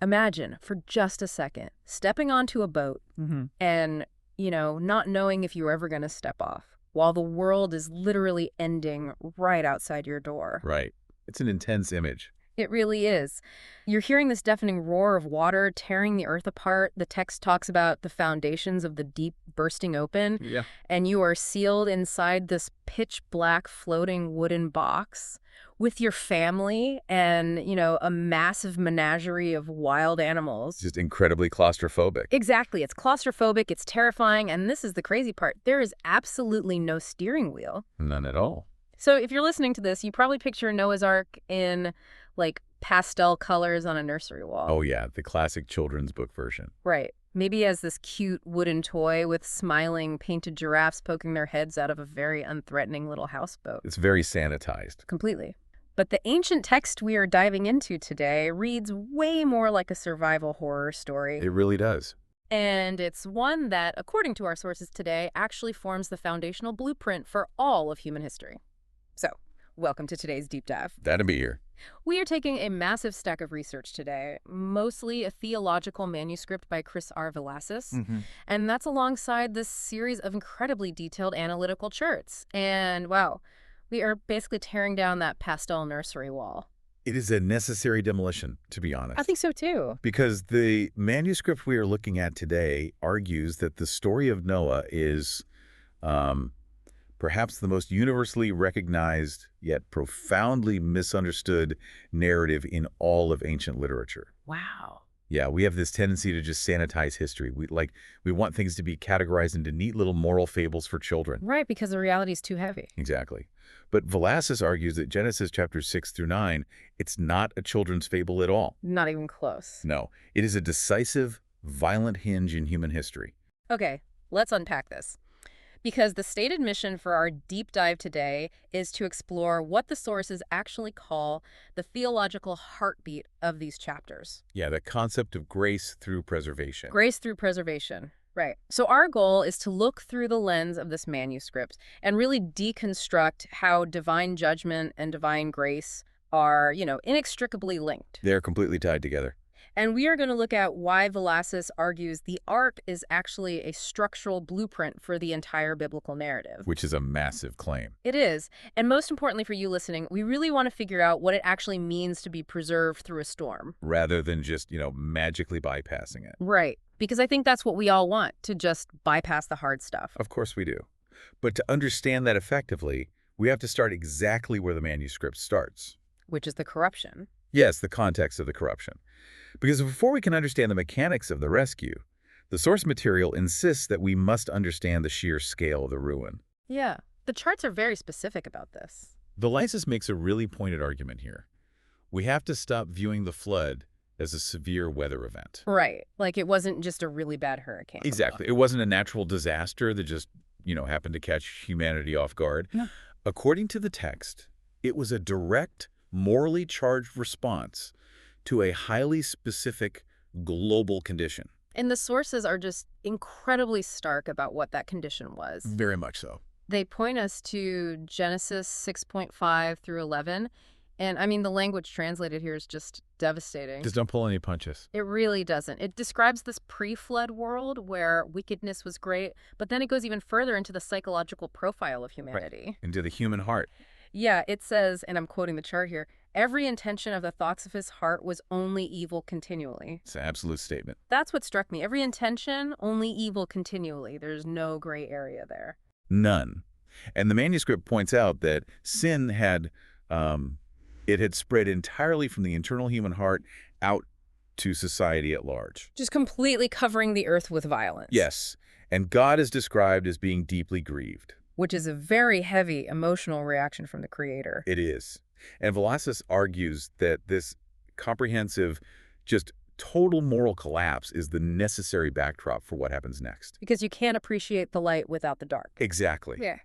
Imagine, for just a second, stepping onto a boat and, not knowing if you're ever going to step off, while the world is literally ending right outside your door. Right. It's an intense image. It really is. You're hearing this deafening roar of water tearing the earth apart. The text talks about the foundations of the deep bursting open. Yeah. And you are sealed inside this pitch black floating wooden box with your family and, a massive menagerie of wild animals. Just incredibly claustrophobic. Exactly. It's claustrophobic. It's terrifying. And this is the crazy part. There is absolutely no steering wheel. None at all. So if you're listening to this, you probably picture Noah's Ark in pastel colors on a nursery wall. Oh, yeah, the classic children's book version. Right. Maybe as this cute wooden toy with smiling painted giraffes poking their heads out of a very unthreatening little houseboat. It's very sanitized. Completely. But the ancient text we are diving into today reads way more like a survival horror story. It really does. And it's one that, according to our sources today, actually forms the foundational blueprint for all of human history. So, welcome to today's deep dive. That'd be here. We are taking a massive stack of research today, mostly a theological manuscript by Chris R. Velazquez, and that's alongside this series of incredibly detailed analytical charts. And wow, we are basically tearing down that pastel nursery wall. It is a necessary demolition, to be honest. I think so too. Because the manuscript we are looking at today argues that the story of Noah is perhaps the most universally recognized yet profoundly misunderstood narrative in all of ancient literature. Wow. Yeah, we have this tendency to just sanitize history. We want things to be categorized into neat little moral fables for children. Right, because the reality is too heavy. Exactly. But Velazquez argues that Genesis chapters 6 through 9, it's not a children's fable at all. Not even close. No, it is a decisive, violent hinge in human history. Okay, let's unpack this. Because the stated mission for our deep dive today is to explore what the sources actually call the theological heartbeat of these chapters. Yeah, the concept of grace through preservation. Grace through preservation. Right. So our goal is to look through the lens of this manuscript and really deconstruct how divine judgment and divine grace are, inextricably linked. They're completely tied together. And we are going to look at why Velazquez argues the ark is actually a structural blueprint for the entire biblical narrative. Which is a massive claim. It is. And most importantly for you listening, we really want to figure out what it actually means to be preserved through a storm. Rather than just, magically bypassing it. Right. Because I think that's what we all want, to just bypass the hard stuff. Of course we do. But to understand that effectively, we have to start exactly where the manuscript starts. Which is the corruption. Yes, the context of the corruption. Because before we can understand the mechanics of the rescue, the source material insists that we must understand the sheer scale of the ruin. Yeah, the charts are very specific about this. Velazquez makes a really pointed argument here. We have to stop viewing the flood as a severe weather event. Right, like it wasn't just a really bad hurricane. Exactly. It wasn't a natural disaster that just, happened to catch humanity off guard. Yeah. According to the text, it was a direct, morally charged response to a highly specific global condition. And the sources are just incredibly stark about what that condition was. Very much so. They point us to Genesis 6.5 through 11. And I mean, the language translated here is just devastating. Just don't pull any punches. It really doesn't. It describes this pre-flood world where wickedness was great, but then it goes even further into the psychological profile of humanity. Right. Into the human heart. Yeah, it says, and I'm quoting the chart here, every intention of the thoughts of his heart was only evil continually. It's an absolute statement. That's what struck me. Every intention, only evil continually. There's no gray area there. None. And the manuscript points out that sin had, it had spread entirely from the internal human heart out to society at large. Just completely covering the earth with violence. Yes. And God is described as being deeply grieved. Which is a very heavy emotional reaction from the Creator. It is. And Velazquez argues that this comprehensive, just total moral collapse is the necessary backdrop for what happens next. Because you can't appreciate the light without the dark. Exactly. Yeah.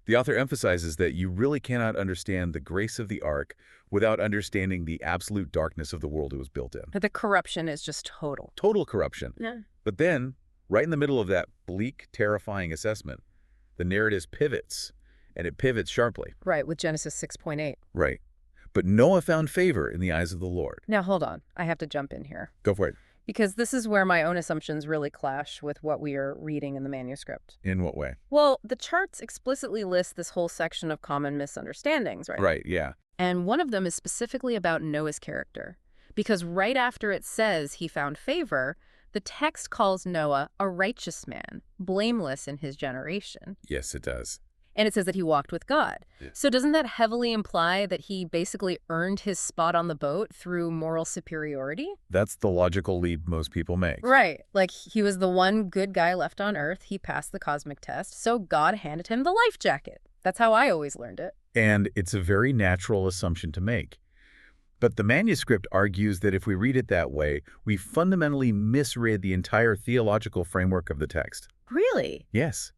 The author emphasizes that you really cannot understand the grace of the ark without understanding the absolute darkness of the world it was built in. The corruption is just total. Total corruption. Yeah. But then, right in the middle of that bleak, terrifying assessment, the narrative pivots, and it pivots sharply. Right, with Genesis 6.8. Right. But Noah found favor in the eyes of the Lord. Now, hold on. I have to jump in here. Go for it. Because this is where my own assumptions really clash with what we are reading in the manuscript. In what way? Well, the charts explicitly list this whole section of common misunderstandings, right? Right, yeah. And one of them is specifically about Noah's character. Because right after it says he found favor, the text calls Noah a righteous man, blameless in his generation. Yes, it does. And it says that he walked with God. Yeah. So doesn't that heavily imply that he basically earned his spot on the boat through moral superiority? That's the logical leap most people make. Right. Like he was the one good guy left on Earth. He passed the cosmic test. So God handed him the life jacket. That's how I always learned it. And it's a very natural assumption to make. But the manuscript argues that if we read it that way, we fundamentally misread the entire theological framework of the text. Really? Yes.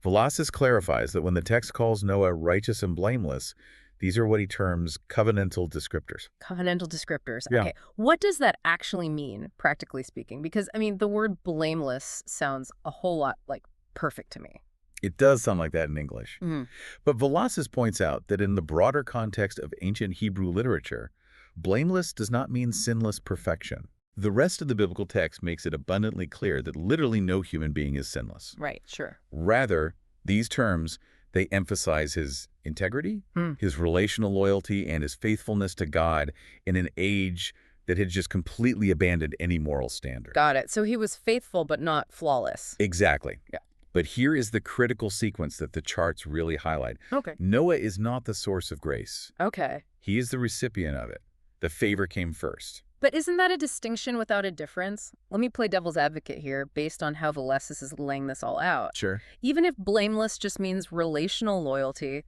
Velazquez clarifies that when the text calls Noah righteous and blameless, these are what he terms covenantal descriptors. Covenantal descriptors. Yeah. Okay. What does that actually mean, practically speaking? Because, I mean, the word blameless sounds a whole lot like perfect to me. It does sound like that in English. Mm. But Velazquez points out that in the broader context of ancient Hebrew literature, blameless does not mean sinless perfection. The rest of the biblical text makes it abundantly clear that literally no human being is sinless. Right, sure. Rather, these terms, they emphasize his integrity, his relational loyalty, and his faithfulness to God in an age that had just completely abandoned any moral standard. Got it. So he was faithful but not flawless. Exactly. Yeah. But here is the critical sequence that the charts really highlight. Okay. Noah is not the source of grace. Okay. He is the recipient of it. The favor came first. But isn't that a distinction without a difference? Let me play devil's advocate here based on how Velazquez is laying this all out. Sure. Even if blameless just means relational loyalty,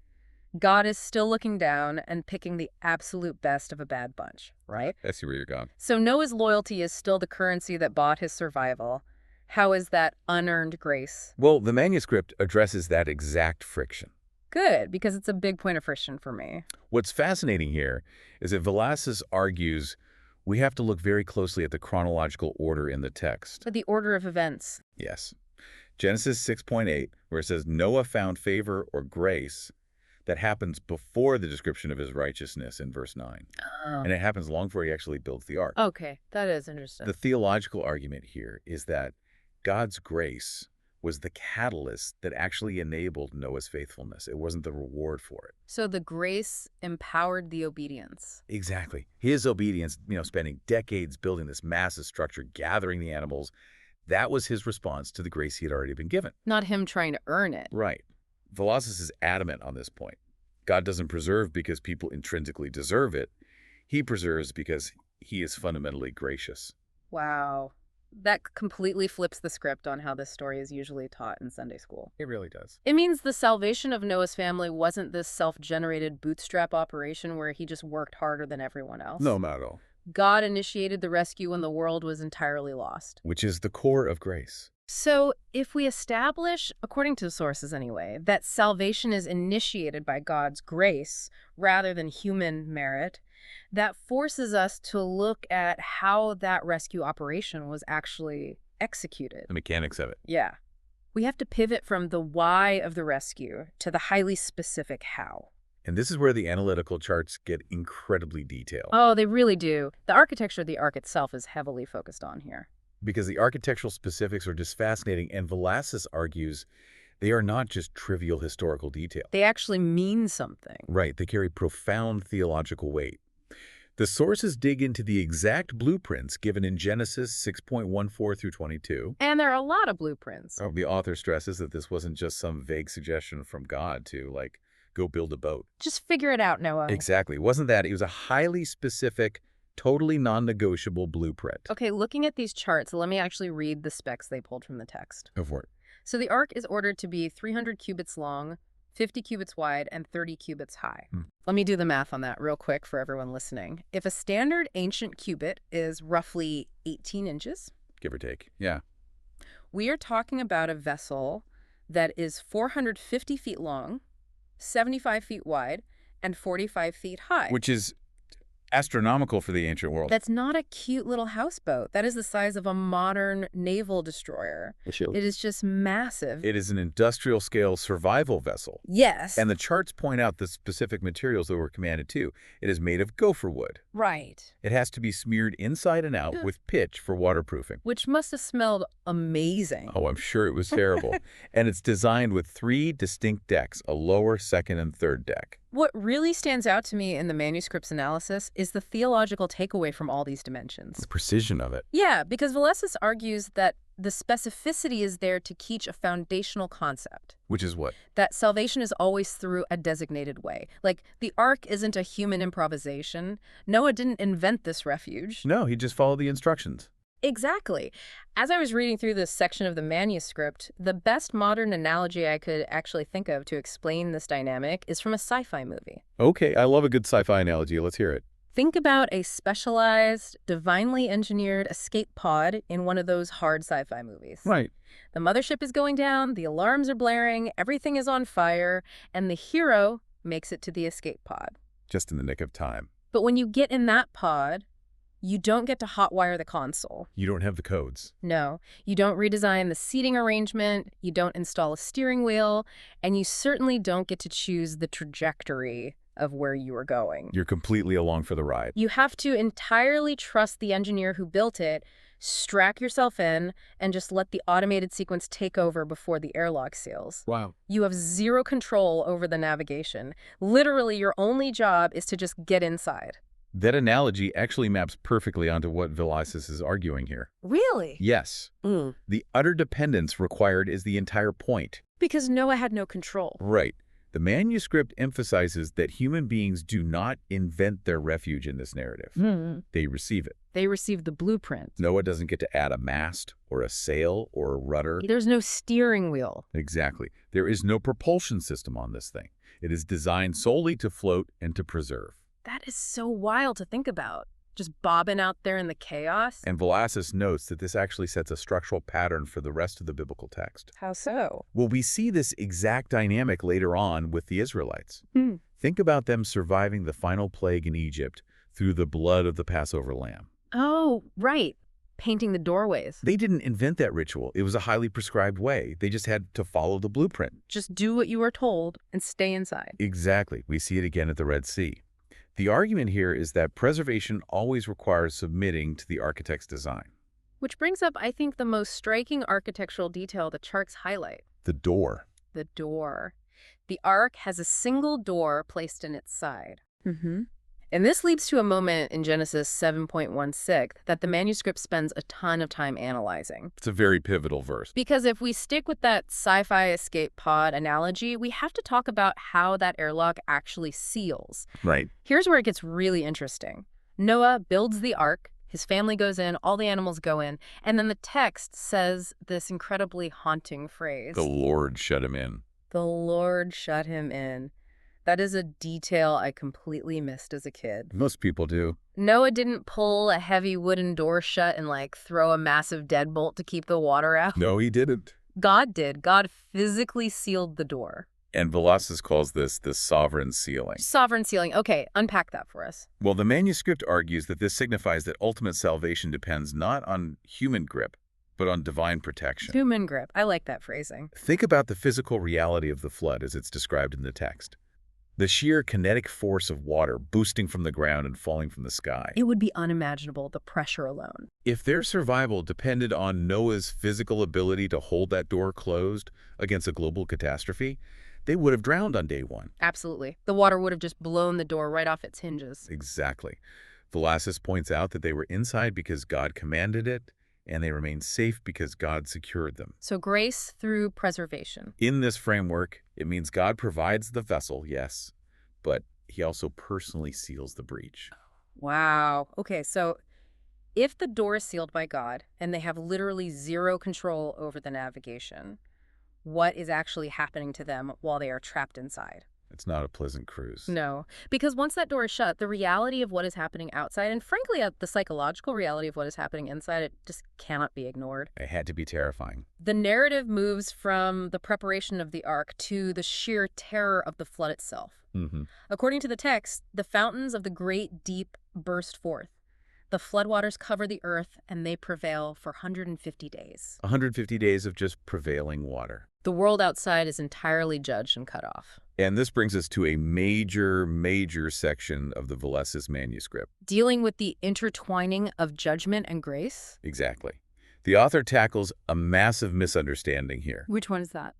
God is still looking down and picking the absolute best of a bad bunch, right? I see where you're going. So Noah's loyalty is still the currency that bought his survival. How is that unearned grace? Well, the manuscript addresses that exact friction. Good, because it's a big point of friction for me. What's fascinating here is that Velazquez argues we have to look very closely at the chronological order in the text. But the order of events. Yes. Genesis 6:8, where it says Noah found favor or grace, that happens before the description of his righteousness in verse 9. Oh. And it happens long before he actually builds the ark. Okay, that is interesting. The theological argument here is that God's grace was the catalyst that actually enabled Noah's faithfulness. It wasn't the reward for it. So the grace empowered the obedience. Exactly. His obedience, spending decades building this massive structure, gathering the animals, that was his response to the grace he had already been given. Not him trying to earn it. Right. Velazquez is adamant on this point. God doesn't preserve because people intrinsically deserve it. He preserves because he is fundamentally gracious. Wow. That completely flips the script on how this story is usually taught in Sunday school. It really does. It means the salvation of Noah's family wasn't this self-generated bootstrap operation where he just worked harder than everyone else. No, not at all. God initiated the rescue when the world was entirely lost. Which is the core of grace. So if we establish, according to sources anyway, that salvation is initiated by God's grace rather than human merit, that forces us to look at how that rescue operation was actually executed. The mechanics of it. Yeah. We have to pivot from the why of the rescue to the highly specific how. And this is where the analytical charts get incredibly detailed. Oh, they really do. The architecture of the ark itself is heavily focused on here. Because the architectural specifics are just fascinating, and Velazquez argues they are not just trivial historical detail. They actually mean something. Right, they carry profound theological weight. The sources dig into the exact blueprints given in Genesis 6.14 through 22. And there are a lot of blueprints. The author stresses that this wasn't just some vague suggestion from God to, go build a boat. Just figure it out, Noah. Exactly. It wasn't that. It was a highly specific, totally non-negotiable blueprint. Okay, looking at these charts, let me actually read the specs they pulled from the text. Go for it. So the ark is ordered to be 300 cubits long, 50 cubits wide, and 30 cubits high. Let me do the math on that real quick for everyone listening. If a standard ancient cubit is roughly 18 inches, give or take, yeah, we are talking about a vessel that is 450 feet long, 75 feet wide, and 45 feet high. which is Astronomical for the ancient world. That's not a cute little houseboat. That is the size of a modern naval destroyer. It is just massive. It is an industrial-scale survival vessel. Yes. And the charts point out the specific materials that were commanded to. It is made of gopher wood. Right. It has to be smeared inside and out with pitch for waterproofing. Which must have smelled amazing. Oh, I'm sure it was terrible. And it's designed with 3 distinct decks, a lower, second, and third deck. What really stands out to me in the manuscript's analysis is the theological takeaway from all these dimensions. The precision of it. Yeah, because Valessus argues that the specificity is there to teach a foundational concept. Which is what? That salvation is always through a designated way. Like, the ark isn't a human improvisation. Noah didn't invent this refuge. No, he just followed the instructions. Exactly. As I was reading through this section of the manuscript, the best modern analogy I could actually think of to explain this dynamic is from a sci-fi movie. Okay, I love a good sci-fi analogy. Let's hear it. Think about a specialized, divinely engineered escape pod in one of those hard sci-fi movies. Right. The mothership is going down, the alarms are blaring, everything is on fire, and the hero makes it to the escape pod. Just in the nick of time. But when you get in that pod, you don't get to hotwire the console. You don't have the codes. No, you don't redesign the seating arrangement, you don't install a steering wheel, and you certainly don't get to choose the trajectory of where you are going. You're completely along for the ride. You have to entirely trust the engineer who built it, strap yourself in, and just let the automated sequence take over before the airlock seals. Wow. You have zero control over the navigation. Literally, your only job is to just get inside. That analogy actually maps perfectly onto what Valessus is arguing here. Really? Yes. The utter dependence required is the entire point. Because Noah had no control. Right. The manuscript emphasizes that human beings do not invent their refuge in this narrative. They receive it. They receive the blueprint. Noah doesn't get to add a mast or a sail or a rudder. There's no steering wheel. Exactly. There is no propulsion system on this thing. It is designed solely to float and to preserve. That is so wild to think about. Just bobbing out there in the chaos. And Valessus notes that this actually sets a structural pattern for the rest of the biblical text. How so? Well, we see this exact dynamic later on with the Israelites. Think about them surviving the final plague in Egypt through the blood of the Passover lamb. Oh, right. Painting the doorways. They didn't invent that ritual. It was a highly prescribed way. They just had to follow the blueprint. Just do what you were told and stay inside. Exactly. We see it again at the Red Sea. The argument here is that preservation always requires submitting to the architect's design. Which brings up, I think, the most striking architectural detail the charts highlight. The door. The door. The ark has a single door placed in its side. And this leads to a moment in Genesis 7.16 that the manuscript spends a ton of time analyzing. It's a very pivotal verse. Because if we stick with that sci-fi escape pod analogy, we have to talk about how that airlock actually seals. Right. Here's where it gets really interesting. Noah builds the ark, his family goes in, all the animals go in, and then the text says this incredibly haunting phrase. The Lord shut him in. The Lord shut him in. That is a detail I completely missed as a kid. Most people do. Noah didn't pull a heavy wooden door shut and, throw a massive deadbolt to keep the water out. No, he didn't. God did. God physically sealed the door. And Valessus calls this the sovereign sealing. Sovereign sealing. Okay, unpack that for us. Well, the manuscript argues that this signifies that ultimate salvation depends not on human grip, but on divine protection. Human grip. I like that phrasing. Think about the physical reality of the flood as it's described in the text. The sheer kinetic force of water boosting from the ground and falling from the sky. It would be unimaginable, the pressure alone. If their survival depended on Noah's physical ability to hold that door closed against a global catastrophe, they would have drowned on day one. Absolutely. The water would have just blown the door right off its hinges. Exactly. Valessus points out that they were inside because God commanded it, and they remained safe because God secured them. So grace through preservation. In this framework, it means God provides the vessel, yes, but he also personally seals the breach. Wow. Okay, so if the door is sealed by God and they have literally zero control over the navigation, what is actually happening to them while they are trapped inside? It's not a pleasant cruise. No, because once that door is shut, the reality of what is happening outside, and frankly, the psychological reality of what is happening inside, it just cannot be ignored. It had to be terrifying. The narrative moves from the preparation of the ark to the sheer terror of the flood itself. According to the text, the fountains of the great deep burst forth. The floodwaters cover the earth, and they prevail for 150 days. 150 days of just prevailing water. The world outside is entirely judged and cut off. And this brings us to a major section of the Valessus manuscript. Dealing with the intertwining of judgment and grace? Exactly. The author tackles a massive misunderstanding here. Which one is that?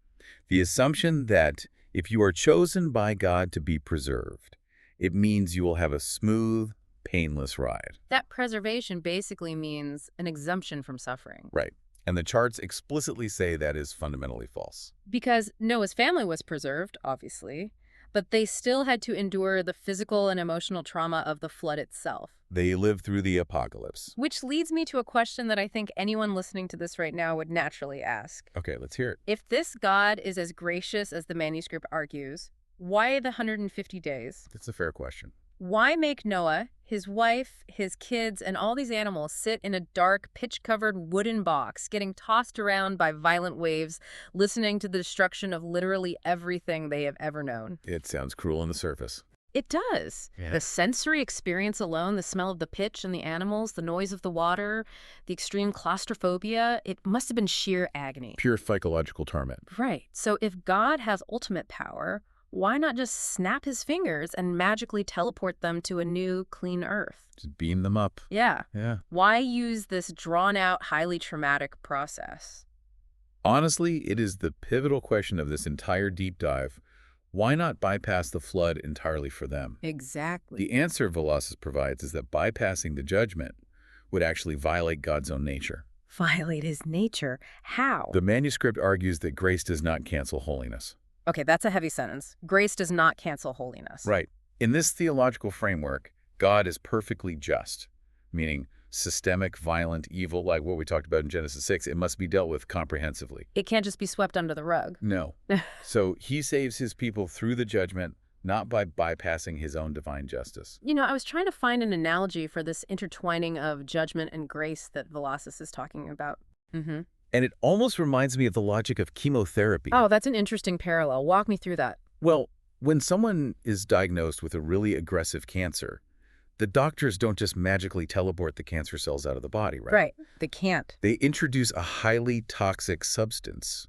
The assumption that if you are chosen by God to be preserved, it means you will have a smooth, painless ride. That preservation basically means an exemption from suffering. Right. And the charts explicitly say that is fundamentally false. Because Noah's family was preserved, obviously, but they still had to endure the physical and emotional trauma of the flood itself. They lived through the apocalypse. Which leads me to a question that I think anyone listening to this right now would naturally ask. Okay, let's hear it. If this God is as gracious as the manuscript argues, why the 150 days? That's a fair question. Why make Noah, his wife, his kids, and all these animals sit in a dark, pitch-covered wooden box, getting tossed around by violent waves, listening to the destruction of literally everything they have ever known? It sounds cruel on the surface. It does. Yeah. The sensory experience alone, the smell of the pitch and the animals, the noise of the water, the extreme claustrophobia, it must have been sheer agony. Pure psychological torment. Right. So if God has ultimate power, why not just snap his fingers and magically teleport them to a new, clean earth? Just beam them up. Yeah. Yeah. Why use this drawn-out, highly traumatic process? Honestly, it is the pivotal question of this entire deep dive. Why not bypass the flood entirely for them? Exactly. The answer Valessus provides is that bypassing the judgment would actually violate God's own nature. Violate his nature? How? The manuscript argues that grace does not cancel holiness. Okay, that's a heavy sentence. Grace does not cancel holiness. Right. In this theological framework, God is perfectly just, meaning systemic, violent, evil, like what we talked about in Genesis 6, it must be dealt with comprehensively. It can't just be swept under the rug. No. So he saves his people through the judgment, not by bypassing his own divine justice. You know, I was trying to find an analogy for this intertwining of judgment and grace that Valessus is talking about. And it almost reminds me of the logic of chemotherapy. Oh, that's an interesting parallel. Walk me through that. Well, when someone is diagnosed with a really aggressive cancer, the doctors don't just magically teleport the cancer cells out of the body, right? Right. They can't. They introduce a highly toxic substance,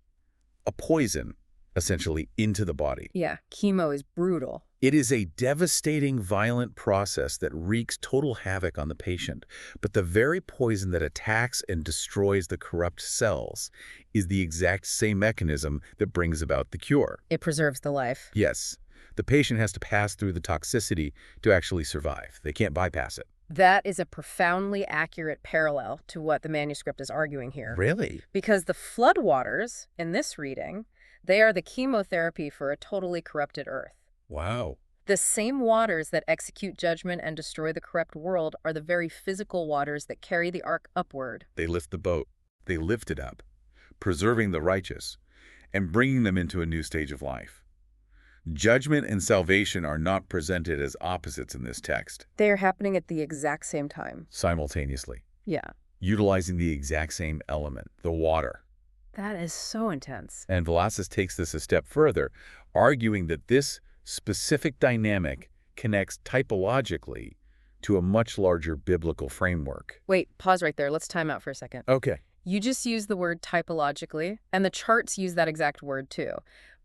a poison, essentially, into the body. Yeah, chemo is brutal. It is a devastating, violent process that wreaks total havoc on the patient. But the very poison that attacks and destroys the corrupt cells is the exact same mechanism that brings about the cure. It preserves the life. Yes. The patient has to pass through the toxicity to actually survive. They can't bypass it. That is a profoundly accurate parallel to what the manuscript is arguing here. Really? Because the floodwaters, in this reading, they are the chemotherapy for a totally corrupted earth. Wow. The same waters that execute judgment and destroy the corrupt world are the very physical waters that carry the ark upward. They lift the boat. They lift it up, preserving the righteous and bringing them into a new stage of life. Judgment and salvation are not presented as opposites in this text. They are happening at the exact same time. Simultaneously. Yeah. Utilizing the exact same element, the water. That is so intense. And Valessus takes this a step further, arguing that this specific dynamic connects typologically to a much larger biblical framework. Wait, pause right there. Let's time out for a second. Okay. You just used the word typologically, and the charts use that exact word too.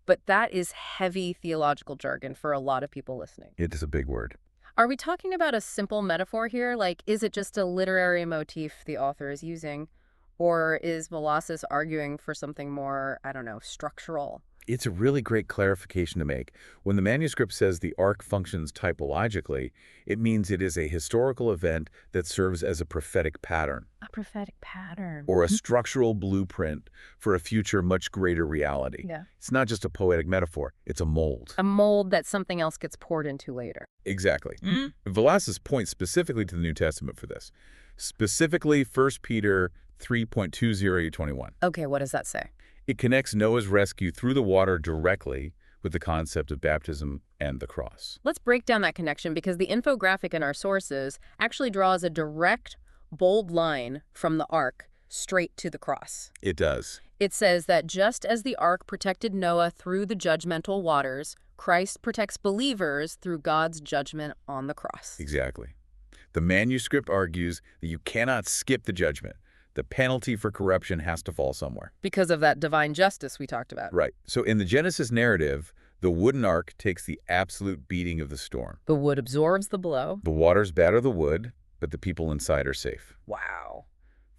But that is heavy theological jargon for a lot of people listening. It is a big word. Are we talking about a simple metaphor here? Like, is it just a literary motif the author is using? Or is Valessus arguing for something more, I don't know, structural? It's a really great clarification to make. When the manuscript says the ark functions typologically, it means it is a historical event that serves as a prophetic pattern. A prophetic pattern. Or a structural blueprint for a future much greater reality. Yeah. It's not just a poetic metaphor, it's a mold. A mold that something else gets poured into later. Exactly. Valessus points specifically to the New Testament for this. Specifically, 1 Peter 3:20-21. Okay, what does that say? It connects Noah's rescue through the water directly with the concept of baptism and the cross. Let's break down that connection because the infographic in our sources actually draws a direct, bold line from the ark straight to the cross. It does. It says that just as the ark protected Noah through the judgmental waters, Christ protects believers through God's judgment on the cross. Exactly. The manuscript argues that you cannot skip the judgment. The penalty for corruption has to fall somewhere. Because of that divine justice we talked about. Right. So in the Genesis narrative, the wooden ark takes the absolute beating of the storm. The wood absorbs the blow. The waters batter the wood, but the people inside are safe. Wow.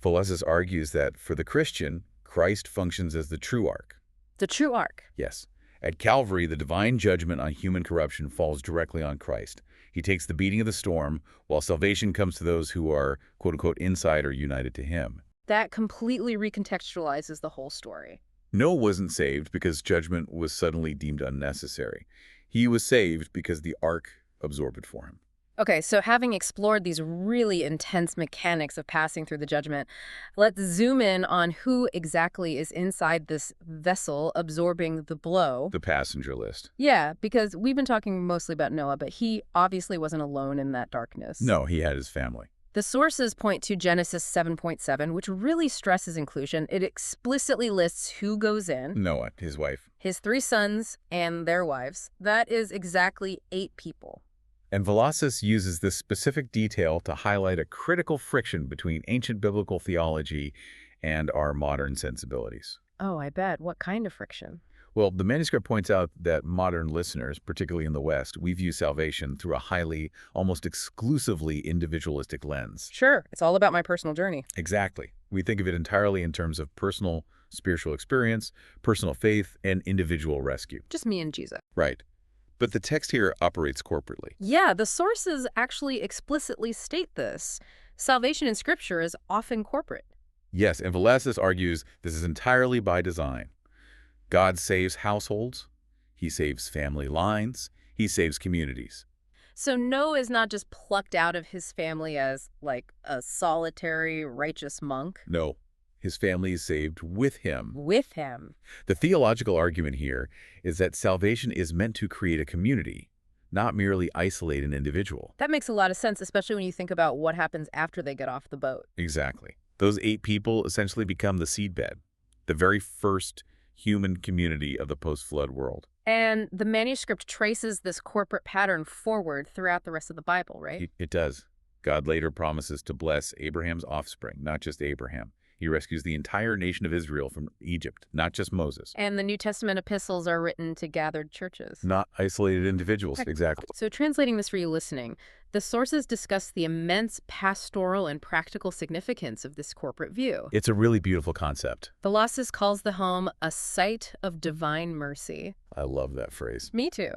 Philesis argues that for the Christian, Christ functions as the true ark. The true ark. Yes. At Calvary, the divine judgment on human corruption falls directly on Christ. He takes the beating of the storm, while salvation comes to those who are, quote-unquote, inside or united to him. That completely recontextualizes the whole story. Noah wasn't saved because judgment was suddenly deemed unnecessary. He was saved because the ark absorbed it for him. Okay, so having explored these really intense mechanics of passing through the judgment, let's zoom in on who exactly is inside this vessel absorbing the blow. The passenger list. Yeah, because we've been talking mostly about Noah, but he obviously wasn't alone in that darkness. No, he had his family. The sources point to Genesis 7.7, which really stresses inclusion. It explicitly lists who goes in. Noah, his wife. His 3 sons and their wives. That is exactly 8 people. And Philesis uses this specific detail to highlight a critical friction between ancient biblical theology and our modern sensibilities. Oh, I bet. What kind of friction? Well, the manuscript points out that modern listeners, particularly in the West, we view salvation through a highly, almost exclusively individualistic lens. Sure, it's all about my personal journey. Exactly. We think of it entirely in terms of personal spiritual experience, personal faith, and individual rescue. Just me and Jesus. Right. But the text here operates corporately. Yeah, the sources actually explicitly state this. Salvation in Scripture is often corporate. Yes, and Philesis argues this is entirely by design. God saves households, he saves family lines, he saves communities. So Noah is not just plucked out of his family as, like, a solitary, righteous monk. No, his family is saved with him. With him. The theological argument here is that salvation is meant to create a community, not merely isolate an individual. That makes a lot of sense, especially when you think about what happens after they get off the boat. Exactly. Those 8 people essentially become the seedbed, the very first human community of the post-flood world. And the manuscript traces this corporate pattern forward throughout the rest of the Bible, right? It does. God later promises to bless Abraham's offspring, not just Abraham. He rescues the entire nation of Israel from Egypt, not just Moses. And the New Testament epistles are written to gathered churches. Not isolated individuals, exactly. So translating this for you listening, the sources discuss the immense pastoral and practical significance of this corporate view. It's a really beautiful concept. Philesis calls the home a site of divine mercy. I love that phrase. Me too.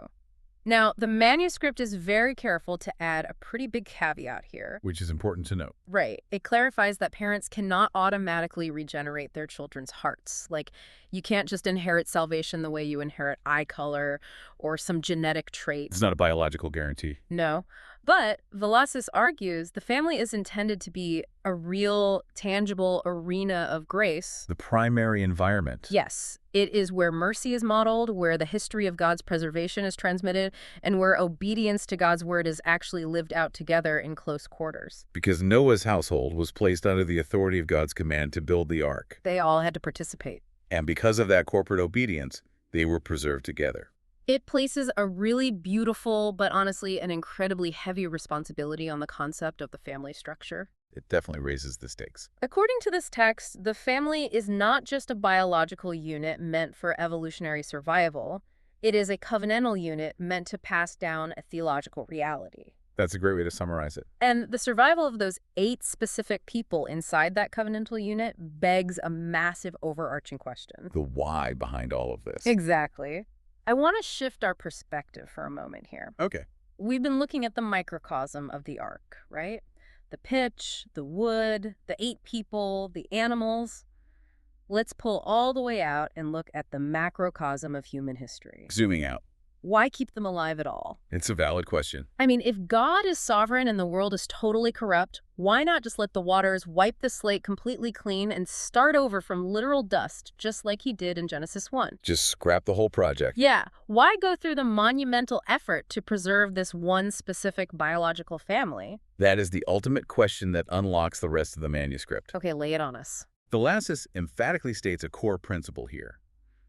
Now, the manuscript is very careful to add a pretty big caveat here. Which is important to note. Right. It clarifies that parents cannot automatically regenerate their children's hearts. Like, you can't just inherit salvation the way you inherit eye color or some genetic trait. It's not a biological guarantee. No. But Philesis argues the family is intended to be a real, tangible arena of grace. The primary environment. Yes. It is where mercy is modeled, where the history of God's preservation is transmitted, and where obedience to God's word is actually lived out together in close quarters. Because Noah's household was placed under the authority of God's command to build the ark. They all had to participate. And because of that corporate obedience, they were preserved together. It places a really beautiful, but honestly an incredibly heavy responsibility on the concept of the family structure. It definitely raises the stakes. According to this text, the family is not just a biological unit meant for evolutionary survival. It is a covenantal unit meant to pass down a theological reality. That's a great way to summarize it. And the survival of those 8 specific people inside that covenantal unit begs a massive overarching question. The why behind all of this. Exactly. I want to shift our perspective for a moment here. Okay. We've been looking at the microcosm of the ark, right? The pitch, the wood, the 8 people, the animals. Let's pull all the way out and look at the macrocosm of human history. Zooming out. Why keep them alive at all? It's a valid question. I mean, if God is sovereign and the world is totally corrupt, why not just let the waters wipe the slate completely clean and start over from literal dust, just like he did in Genesis 1? Just scrap the whole project. Yeah, why go through the monumental effort to preserve this one specific biological family? That is the ultimate question that unlocks the rest of the manuscript. Okay, lay it on us. Valasis emphatically states a core principle here.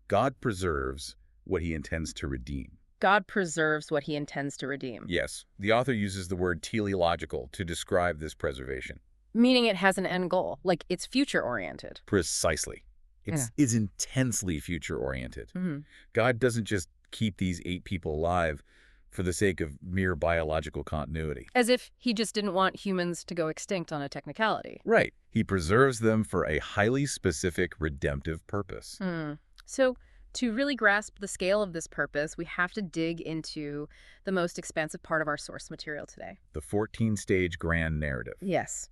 God preserves what he intends to redeem. God preserves what he intends to redeem. Yes, the author uses the word teleological to describe this preservation. Meaning it has an end goal, like it's future-oriented. Precisely. It's intensely future-oriented. Mm-hmm. God doesn't just keep these 8 people alive for the sake of mere biological continuity. As if he just didn't want humans to go extinct on a technicality. Right. He preserves them for a highly specific redemptive purpose. So, to really grasp the scale of this purpose, we have to dig into the most expansive part of our source material today. The 14-stage grand narrative. Yes.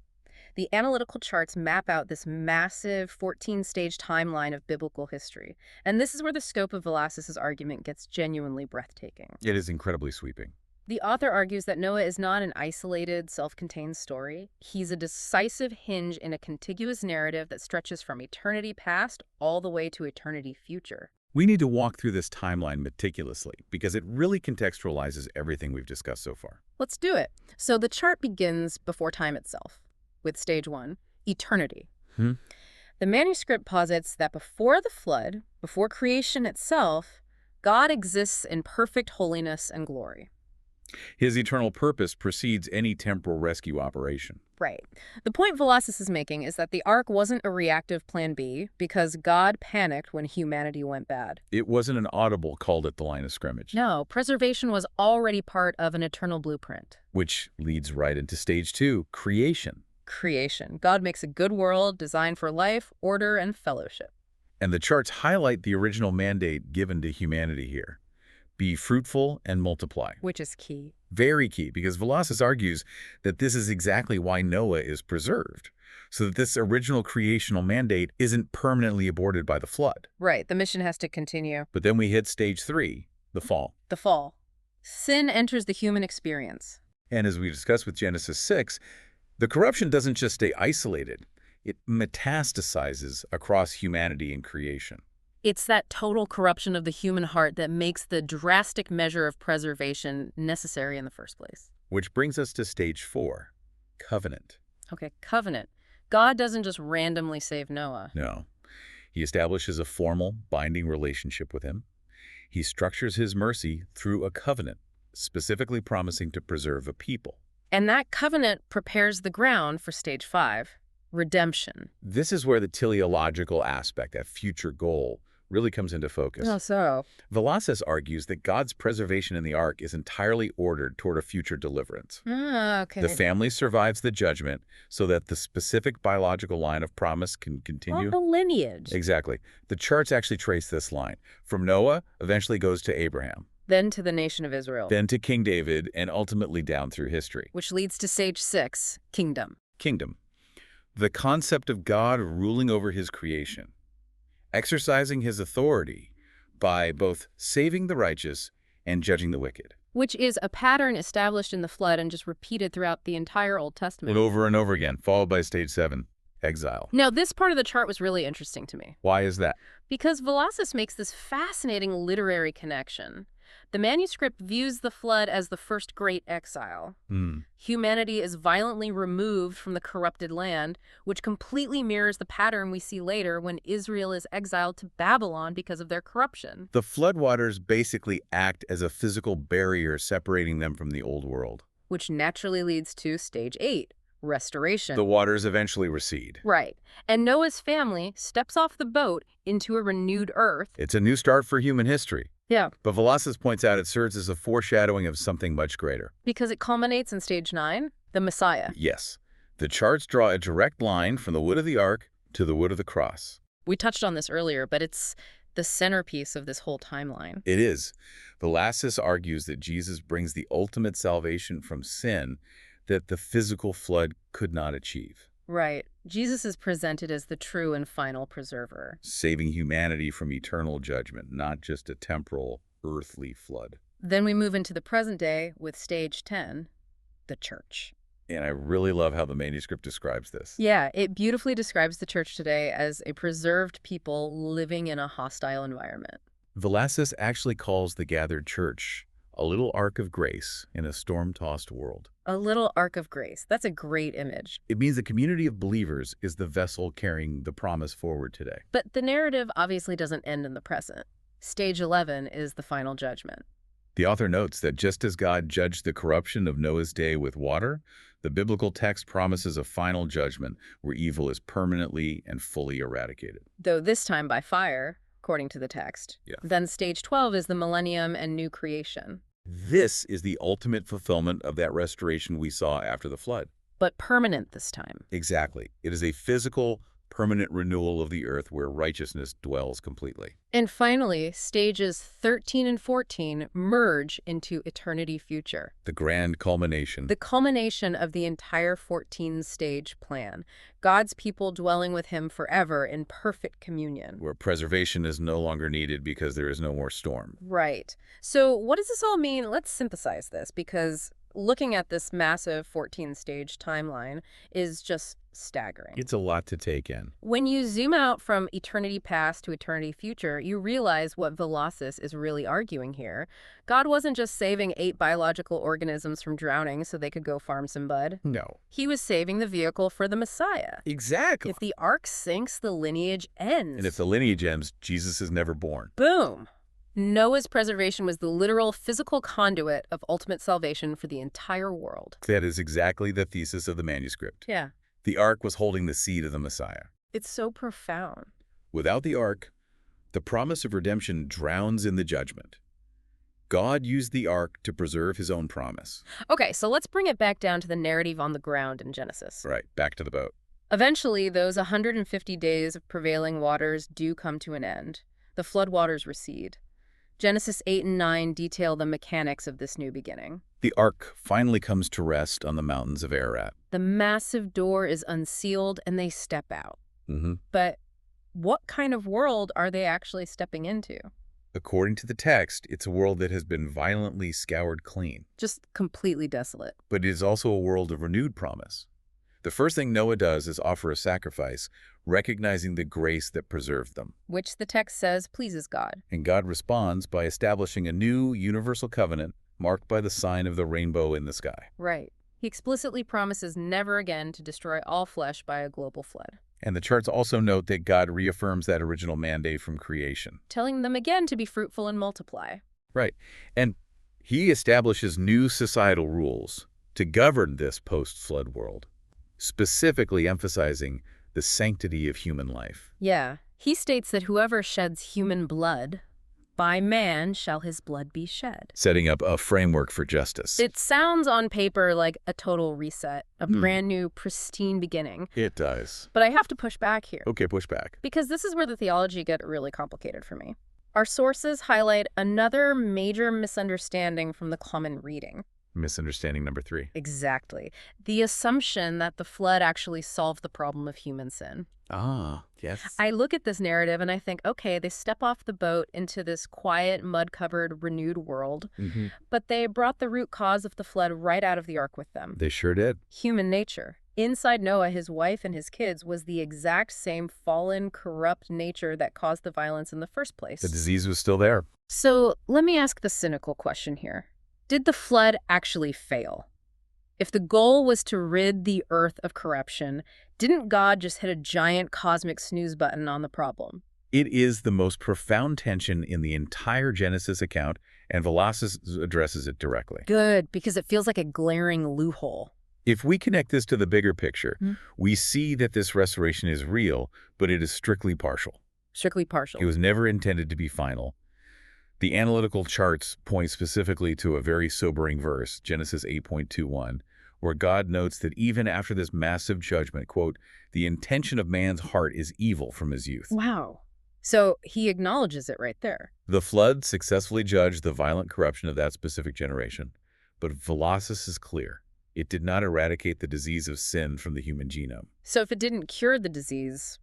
The analytical charts map out this massive 14-stage timeline of biblical history. And this is where the scope of Velasquez's argument gets genuinely breathtaking. It is incredibly sweeping. The author argues that Noah is not an isolated, self-contained story. He's a decisive hinge in a contiguous narrative that stretches from eternity past all the way to eternity future. We need to walk through this timeline meticulously because it really contextualizes everything we've discussed so far. Let's do it. So the chart begins before time itself, with stage 1, eternity. The manuscript posits that before the flood, before creation itself, God exists in perfect holiness and glory. His eternal purpose precedes any temporal rescue operation. Right. The point Velasquez is making is that the ark wasn't a reactive plan B because God panicked when humanity went bad. It wasn't an audible called at the line of scrimmage. No, preservation was already part of an eternal blueprint. Which leads right into stage 2, creation. Creation. God makes a good world designed for life, order, and fellowship. And the charts highlight the original mandate given to humanity here. Be fruitful and multiply. Which is key. Very key, because Velasquez argues that this is exactly why Noah is preserved, so that this original creational mandate isn't permanently aborted by the flood. Right, the mission has to continue. But then we hit stage 3, the fall. The fall. Sin enters the human experience. And as we discussed with Genesis 6, the corruption doesn't just stay isolated. It metastasizes across humanity and creation. It's that total corruption of the human heart that makes the drastic measure of preservation necessary in the first place. Which brings us to stage 4, covenant. Okay, covenant. God doesn't just randomly save Noah. No. He establishes a formal, binding relationship with him. He structures his mercy through a covenant, specifically promising to preserve a people. And that covenant prepares the ground for stage 5, redemption. This is where the teleological aspect, that future goal, really comes into focus. Oh, so? Velasquez argues that God's preservation in the ark is entirely ordered toward a future deliverance. Okay. The family survives the judgment so that the specific biological line of promise can continue. Oh, the lineage. Exactly. The charts actually trace this line. From Noah, eventually goes to Abraham. Then to the nation of Israel. Then to King David, and ultimately down through history. Which leads to stage 6, kingdom. Kingdom. The concept of God ruling over his creation, exercising his authority by both saving the righteous and judging the wicked. Which is a pattern established in the flood and just repeated throughout the entire Old Testament. And over again, followed by stage 7, exile. Now, this part of the chart was really interesting to me. Why is that? Because Velasquez makes this fascinating literary connection. The manuscript views the flood as the first great exile. Humanity is violently removed from the corrupted land, which completely mirrors the pattern we see later when Israel is exiled to Babylon because of their corruption. The floodwaters basically act as a physical barrier separating them from the old world. Which naturally leads to stage 8, restoration. The waters eventually recede. Right. And Noah's family steps off the boat into a renewed earth. It's a new start for human history. Yeah. But Velasquez points out it serves as a foreshadowing of something much greater. Because it culminates in stage 9, the Messiah. Yes. The charts draw a direct line from the wood of the ark to the wood of the cross. We touched on this earlier, but it's the centerpiece of this whole timeline. It is. Velasquez argues that Jesus brings the ultimate salvation from sin that the physical flood could not achieve. Right. Jesus is presented as the true and final preserver. Saving humanity from eternal judgment, not just a temporal, earthly flood. Then we move into the present day with stage 10, the church. And I really love how the manuscript describes this. Yeah, it beautifully describes the church today as a preserved people living in a hostile environment. Velasquez actually calls the gathered church a little ark of grace in a storm-tossed world. A little ark of grace. That's a great image. It means the community of believers is the vessel carrying the promise forward today. But the narrative obviously doesn't end in the present. Stage 11 is the final judgment. The author notes that just as God judged the corruption of Noah's day with water, the biblical text promises a final judgment where evil is permanently and fully eradicated. Though this time by fire, according to the text. Yeah. Then stage 12 is the millennium and new creation. This is the ultimate fulfillment of that restoration we saw after the flood. But permanent this time. Exactly. It is a physical, permanent renewal of the earth where righteousness dwells completely. And finally, stages 13 and 14 merge into eternity future. The grand culmination. The culmination of the entire 14-stage plan. God's people dwelling with him forever in perfect communion. Where preservation is no longer needed because there is no more storm. Right. So what does this all mean? Let's synthesize this, because looking at this massive 14-stage timeline is just staggering. It's a lot to take in. When you zoom out from eternity past to eternity future, you realize what Velasquez is really arguing here. God wasn't just saving 8 biological organisms from drowning so they could go farm some bud. No. He was saving the vehicle for the Messiah. Exactly. If the ark sinks, the lineage ends. And if the lineage ends, Jesus is never born. Boom! Noah's preservation was the literal physical conduit of ultimate salvation for the entire world. That is exactly the thesis of the manuscript. Yeah. The ark was holding the seed of the Messiah. It's so profound. Without the ark, the promise of redemption drowns in the judgment. God used the ark to preserve his own promise. Okay, so let's bring it back down to the narrative on the ground in Genesis. Right, back to the boat. Eventually, those 150 days of prevailing waters do come to an end. The floodwaters recede. Genesis 8 and 9 detail the mechanics of this new beginning. The ark finally comes to rest on the mountains of Ararat. The massive door is unsealed and they step out. But what kind of world are they actually stepping into? According to the text, it's a world that has been violently scoured clean. Just completely desolate. But it is also a world of renewed promise. The first thing Noah does is offer a sacrifice, recognizing the grace that preserved them. Which the text says pleases God. And God responds by establishing a new universal covenant marked by the sign of the rainbow in the sky. Right. He explicitly promises never again to destroy all flesh by a global flood. And the charts also note that God reaffirms that original mandate from creation. Telling them again to be fruitful and multiply. Right. And he establishes new societal rules to govern this post-flood world, specifically emphasizing the sanctity of human life. Yeah. He states that whoever sheds human blood, by man shall his blood be shed. Setting up a framework for justice. It sounds on paper like a total reset, a brand new, pristine beginning. It does. But I have to push back here. Okay, push back. Because this is where the theology gets really complicated for me. Our sources highlight another major misunderstanding from the common reading. Misunderstanding number 3. Exactly. The assumption that the flood actually solved the problem of human sin. Ah, yes. I look at this narrative and I think, okay, they step off the boat into this quiet, mud-covered, renewed world, but they brought the root cause of the flood right out of the ark with them. They sure did. Human nature. Inside Noah, his wife and his kids was the exact same fallen, corrupt nature that caused the violence in the first place. The disease was still there. So let me ask the cynical question here. Did the flood actually fail? If the goal was to rid the earth of corruption, didn't God just hit a giant cosmic snooze button on the problem? It is the most profound tension in the entire Genesis account, and Velasquez addresses it directly. Good, because it feels like a glaring loophole. If we connect this to the bigger picture, we see that this restoration is real, but it is strictly partial. Strictly partial. It was never intended to be final. The analytical charts point specifically to a very sobering verse, Genesis 8.21, where God notes that even after this massive judgment, quote, the intention of man's heart is evil from his youth. Wow. So he acknowledges it right there. The flood successfully judged the violent corruption of that specific generation, but Velasquez is clear. It did not eradicate the disease of sin from the human genome. So if it didn't cure the disease,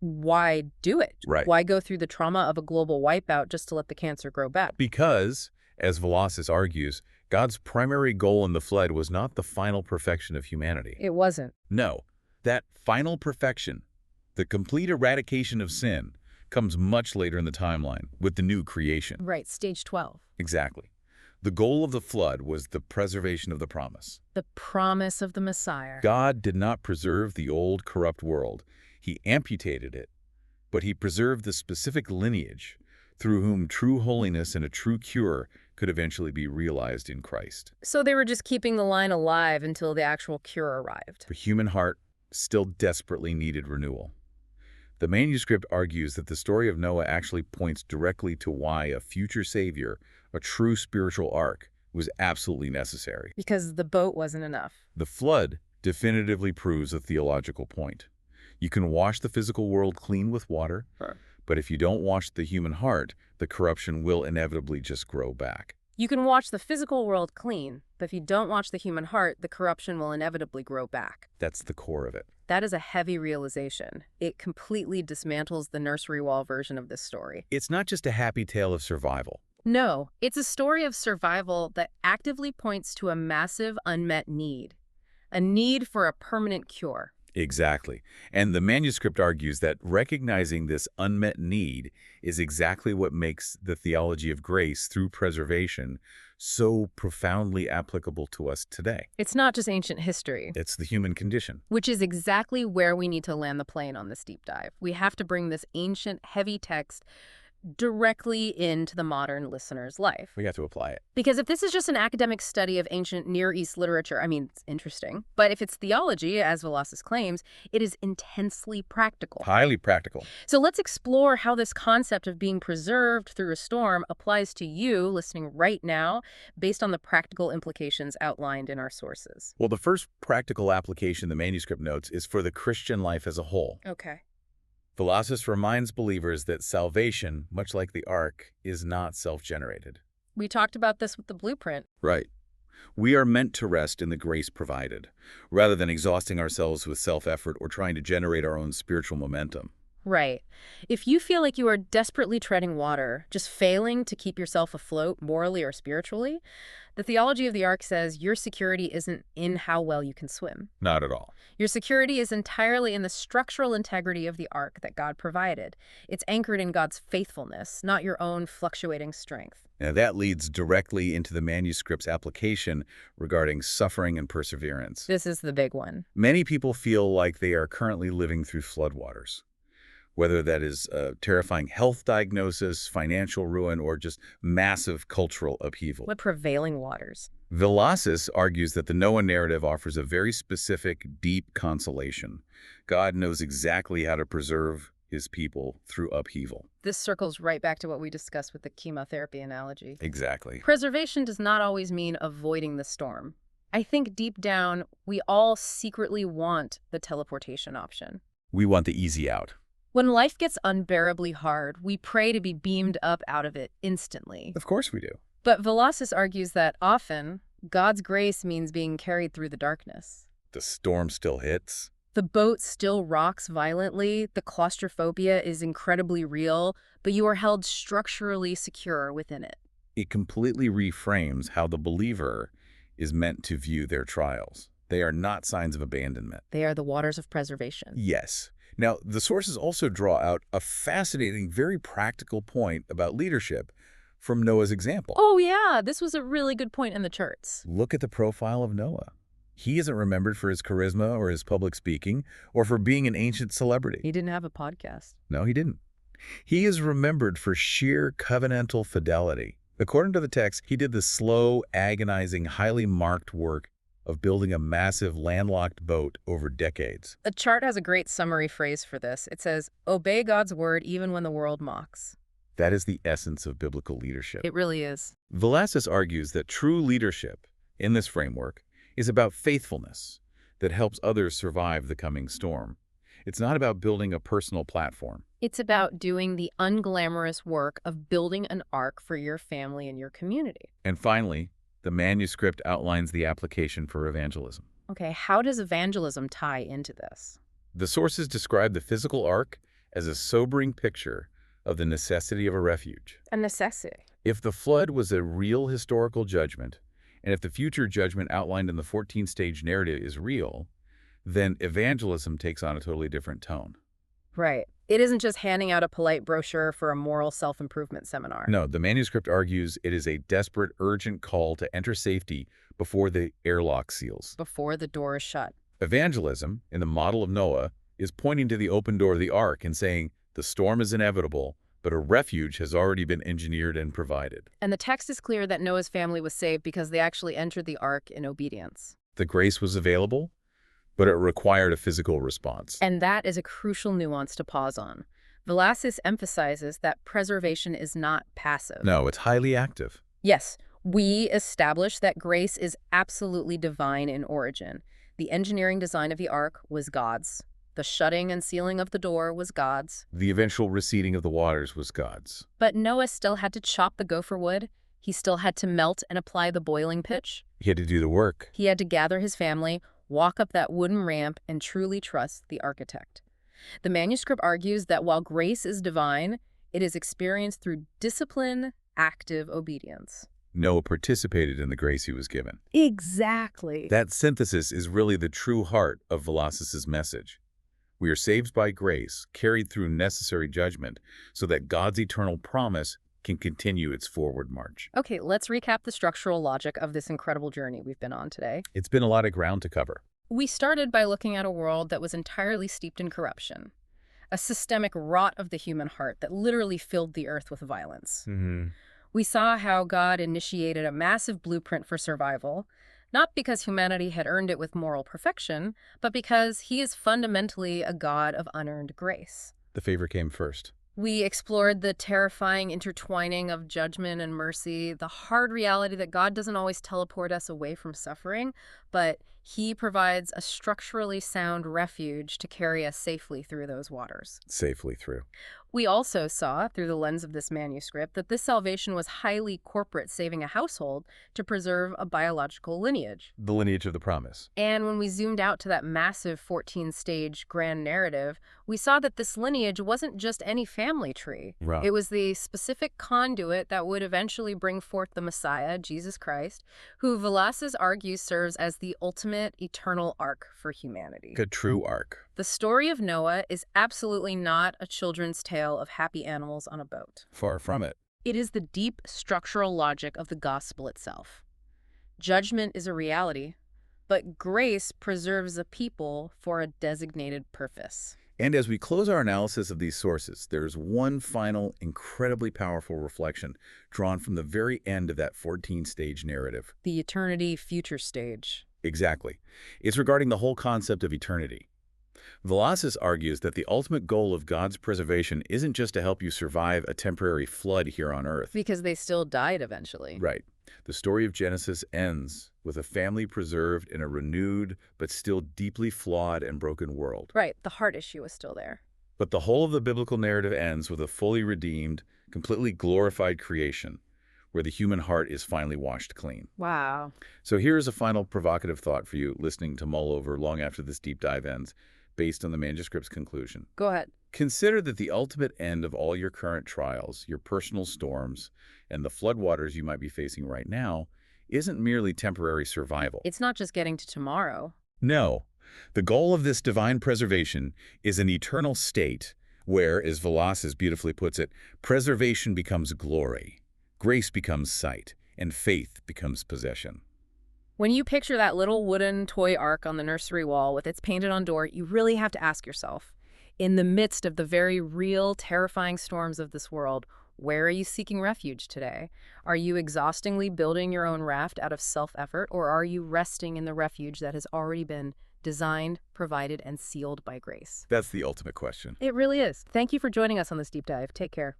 why do it? Right. Why go through the trauma of a global wipeout just to let the cancer grow back? Because As Velazquez argues, God's primary goal in the flood was not the final perfection of humanity. It wasn't. No, that final perfection, the complete eradication of sin, comes much later in the timeline with the new creation. Right, stage 12. Exactly. The goal of the flood was the preservation of the promise. The promise of the Messiah. God did not preserve the old, corrupt world. He amputated it, but he preserved the specific lineage through whom true holiness and a true cure could eventually be realized in Christ. So they were just keeping the line alive until the actual cure arrived. The human heart still desperately needed renewal. The manuscript argues that the story of Noah actually points directly to why a future savior, a true spiritual ark, was absolutely necessary. Because the boat wasn't enough. The flood definitively proves a theological point. You can wash the physical world clean with water, but if you don't wash the human heart, the corruption will inevitably just grow back. You can wash the physical world clean, but if you don't wash the human heart, the corruption will inevitably grow back. That's the core of it. That is a heavy realization. It completely dismantles the nursery wall version of this story. It's not just a happy tale of survival. No, it's a story of survival that actively points to a massive unmet need. A need for a permanent cure. Exactly. And the manuscript argues that recognizing this unmet need is exactly what makes the theology of grace through preservation so profoundly applicable to us today. It's not just ancient history. It's the human condition. Which is exactly where we need to land the plane on this deep dive. We have to bring this ancient, heavy text directly into the modern listener's life. We have to apply it. Because if this is just an academic study of ancient Near East literature, I mean, it's interesting. But if it's theology, as Velazquez claims, it is intensely practical. Highly practical. So let's explore how this concept of being preserved through a storm applies to you listening right now, based on the practical implications outlined in our sources. Well, the first practical application the manuscript notes is for the Christian life as a whole. Okay. Velazquez reminds believers that salvation, much like the ark, is not self-generated. We talked about this with the blueprint. Right. We are meant to rest in the grace provided, rather than exhausting ourselves with self-effort or trying to generate our own spiritual momentum. Right. If you feel like you are desperately treading water, just failing to keep yourself afloat morally or spiritually, the theology of the ark says your security isn't in how well you can swim. Not at all. Your security is entirely in the structural integrity of the ark that God provided. It's anchored in God's faithfulness, not your own fluctuating strength. Now, that leads directly into the manuscript's application regarding suffering and perseverance. This is the big one. Many people feel like they are currently living through floodwaters, whether that is a terrifying health diagnosis, financial ruin, or just massive cultural upheaval. What prevailing waters? Velazquez argues that the Noah narrative offers a very specific, deep consolation. God knows exactly how to preserve his people through upheaval. This circles right back to what we discussed with the chemotherapy analogy. Exactly. Preservation does not always mean avoiding the storm. I think deep down, we all secretly want the teleportation option. We want the easy out. When life gets unbearably hard, we pray to be beamed up out of it instantly. Of course we do. But Velazquez argues that often, God's grace means being carried through the darkness. The storm still hits. The boat still rocks violently, the claustrophobia is incredibly real, but you are held structurally secure within it. It completely reframes how the believer is meant to view their trials. They are not signs of abandonment. They are the waters of preservation. Yes. Now, the sources also draw out a fascinating, very practical point about leadership from Noah's example. Oh, yeah, this was a really good point in the charts. Look at the profile of Noah. He isn't remembered for his charisma or his public speaking or for being an ancient celebrity. He didn't have a podcast. No, he didn't. He is remembered for sheer covenantal fidelity. According to the text, he did the slow, agonizing, highly marked work of building a massive landlocked boat over decades. The chart has a great summary phrase for this. It says, obey God's word even when the world mocks. That is the essence of biblical leadership. It really is. Velazquez argues that true leadership, in this framework, is about faithfulness that helps others survive the coming storm. It's not about building a personal platform. It's about doing the unglamorous work of building an ark for your family and your community. And finally, the manuscript outlines the application for evangelism. Okay, how does evangelism tie into this? The sources describe the physical ark as a sobering picture of the necessity of a refuge. A necessity. If the flood was a real historical judgment, and if the future judgment outlined in the 14-stage narrative is real, then evangelism takes on a totally different tone. Right. It isn't just handing out a polite brochure for a moral self-improvement seminar. No, the manuscript argues it is a desperate, urgent call to enter safety before the airlock seals. Before the door is shut. Evangelism, in the model of Noah, is pointing to the open door of the ark and saying, the storm is inevitable, but a refuge has already been engineered and provided. And the text is clear that Noah's family was saved because they actually entered the ark in obedience. The grace was available, but it required a physical response. And that is a crucial nuance to pause on. Velazquez emphasizes that preservation is not passive. No, it's highly active. Yes, we establish that grace is absolutely divine in origin. The engineering design of the ark was God's. The shutting and sealing of the door was God's. The eventual receding of the waters was God's. But Noah still had to chop the gopher wood. He still had to melt and apply the boiling pitch. He had to do the work. He had to gather his family, walk up that wooden ramp, and truly trust the architect. The manuscript argues that while grace is divine, it is experienced through discipline, active obedience. Noah participated in the grace he was given. Exactly. That synthesis is really the true heart of Velazquez's message. We are saved by grace, carried through necessary judgment, so that God's eternal promise can continue its forward march. Okay, let's recap the structural logic of this incredible journey we've been on today. It's been a lot of ground to cover. We started by looking at a world that was entirely steeped in corruption, a systemic rot of the human heart that literally filled the earth with violence. We saw how God initiated a massive blueprint for survival, not because humanity had earned it with moral perfection, but because he is fundamentally a God of unearned grace. The favor came first. We explored the terrifying intertwining of judgment and mercy, the hard reality that God doesn't always teleport us away from suffering, but he provides a structurally sound refuge to carry us safely through those waters. Safely through. We also saw, through the lens of this manuscript, that this salvation was highly corporate, saving a household to preserve a biological lineage. The lineage of the promise. And when we zoomed out to that massive 14-stage grand narrative, we saw that this lineage wasn't just any family tree. Right. It was the specific conduit that would eventually bring forth the Messiah, Jesus Christ, who Velazquez argues serves as the ultimate eternal ark for humanity. A true ark. The story of Noah is absolutely not a children's tale of happy animals on a boat. Far from it. It is the deep structural logic of the gospel itself. Judgment is a reality, but grace preserves a people for a designated purpose. And as we close our analysis of these sources, there's one final, incredibly powerful reflection drawn from the very end of that 14-stage narrative. The eternity future stage. Exactly. It's regarding the whole concept of eternity. Velazquez argues that the ultimate goal of God's preservation isn't just to help you survive a temporary flood here on Earth. Because they still died eventually. Right. The story of Genesis ends with a family preserved in a renewed but still deeply flawed and broken world. Right. The heart issue is still there. But the whole of the biblical narrative ends with a fully redeemed, completely glorified creation, where the human heart is finally washed clean. Wow. So here's a final provocative thought for you listening to mull over long after this deep dive ends, based on the manuscript's conclusion. Go ahead. Consider that the ultimate end of all your current trials, your personal storms, and the floodwaters you might be facing right now isn't merely temporary survival. It's not just getting to tomorrow. No. The goal of this divine preservation is an eternal state where, as Velazquez beautifully puts it, preservation becomes glory, grace becomes sight, and faith becomes possession. When you picture that little wooden toy ark on the nursery wall with its painted-on door, you really have to ask yourself, in the midst of the very real, terrifying storms of this world, where are you seeking refuge today? Are you exhaustingly building your own raft out of self-effort, or are you resting in the refuge that has already been designed, provided, and sealed by grace? That's the ultimate question. It really is. Thank you for joining us on this deep dive. Take care.